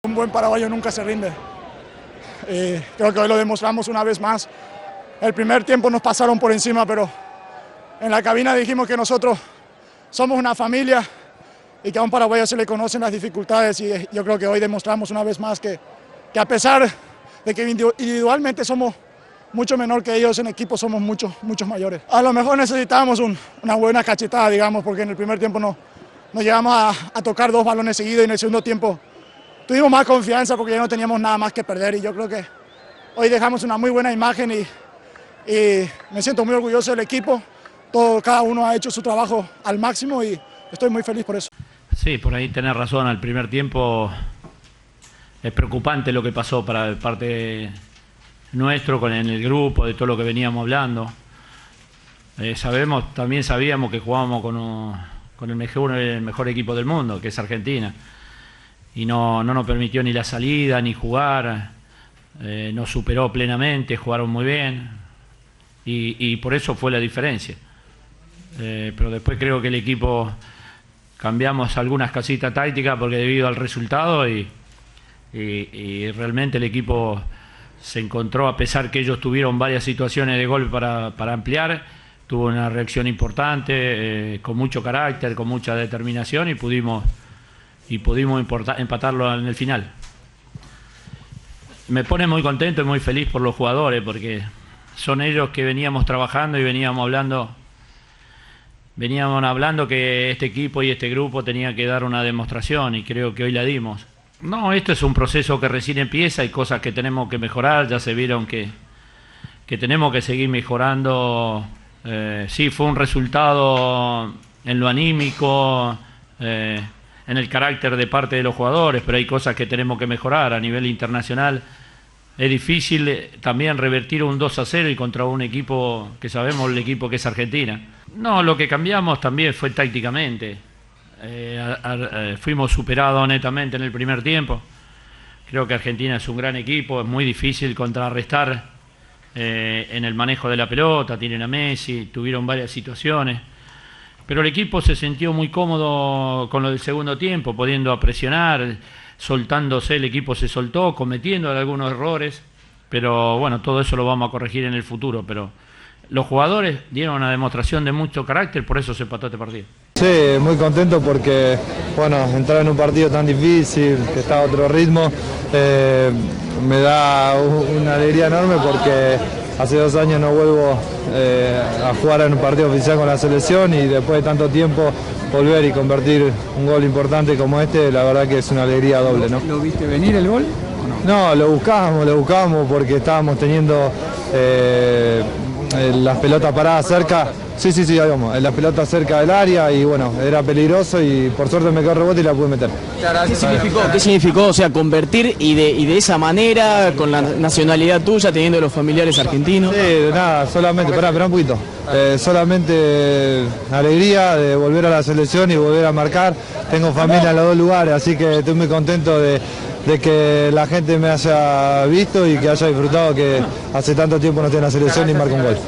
Un buen paraguayo nunca se rinde. Creo que hoy lo demostramos una vez más. El primer tiempo nos pasaron por encima, pero en la cabina dijimos que nosotros somos una familia y que a un paraguayo se le conocen las dificultades, y yo creo que hoy demostramos una vez más que a pesar de que individualmente somos mucho menor que ellos, en equipo somos muchos mayores. A lo mejor necesitábamos una buena cachetada, digamos, porque en el primer tiempo nos llegamos a tocar 2 balones seguidos, y en el segundo tiempo tuvimos más confianza porque ya no teníamos nada más que perder, y yo creo que hoy dejamos una muy buena imagen y me siento muy orgulloso del equipo. Cada uno ha hecho su trabajo al máximo y estoy muy feliz por eso. Sí, por ahí tenés razón, al primer tiempo es preocupante lo que pasó para parte nuestro en el grupo, de todo lo que veníamos hablando. También sabíamos que jugábamos con el mejor equipo del mundo, que es Argentina, y no nos permitió ni la salida ni jugar, nos superó plenamente, jugaron muy bien y por eso fue la diferencia. Pero después creo que el equipo cambiamos algunas casitas tácticas porque debido al resultado y realmente el equipo se encontró, a pesar que ellos tuvieron varias situaciones de gol para ampliar, tuvo una reacción importante, con mucho carácter, con mucha determinación, y pudimos empatarlo en el final. Me pone muy contento y muy feliz por los jugadores, porque son ellos que veníamos trabajando y veníamos hablando que este equipo y este grupo tenía que dar una demostración, y creo que hoy la dimos. No, esto es un proceso que recién empieza, hay cosas que tenemos que mejorar, ya se vieron que tenemos que seguir mejorando. Sí, fue un resultado en lo anímico, en el carácter de parte de los jugadores, pero hay cosas que tenemos que mejorar a nivel internacional. Es difícil también revertir un 2-0 y contra un equipo que sabemos, el equipo que es Argentina. No, lo que cambiamos también fue tácticamente. Fuimos superados netamente en el primer tiempo. Creo que Argentina es un gran equipo, es muy difícil contrarrestar en el manejo de la pelota. Tienen a Messi, tuvieron varias situaciones, pero el equipo se sintió muy cómodo con lo del segundo tiempo, pudiendo presionar, soltándose. El equipo se soltó, cometiendo algunos errores, pero bueno, todo eso lo vamos a corregir en el futuro. Pero los jugadores dieron una demostración de mucho carácter, por eso se empató este partido. Sí, muy contento porque, bueno, entrar en un partido tan difícil, que está a otro ritmo, me da una alegría enorme porque hace 2 años no vuelvo a jugar en un partido oficial con la selección, y después de tanto tiempo volver y convertir un gol importante como este, la verdad que es una alegría doble, ¿no? ¿Lo viste venir el gol o no? No, lo buscábamos porque estábamos teniendo las pelotas paradas cerca. Sí, ahí vamos, la pelota cerca del área, y bueno, era peligroso y por suerte me quedó rebote y la pude meter. ¿Qué significó, o sea, convertir y de esa manera, con la nacionalidad tuya, teniendo los familiares argentinos? Sí, nada, solamente, espera un poquito, solamente alegría de volver a la selección y volver a marcar. Tengo familia en los 2 lugares, así que estoy muy contento de que la gente me haya visto y que haya disfrutado que hace tanto tiempo no estoy en la selección y marco un gol.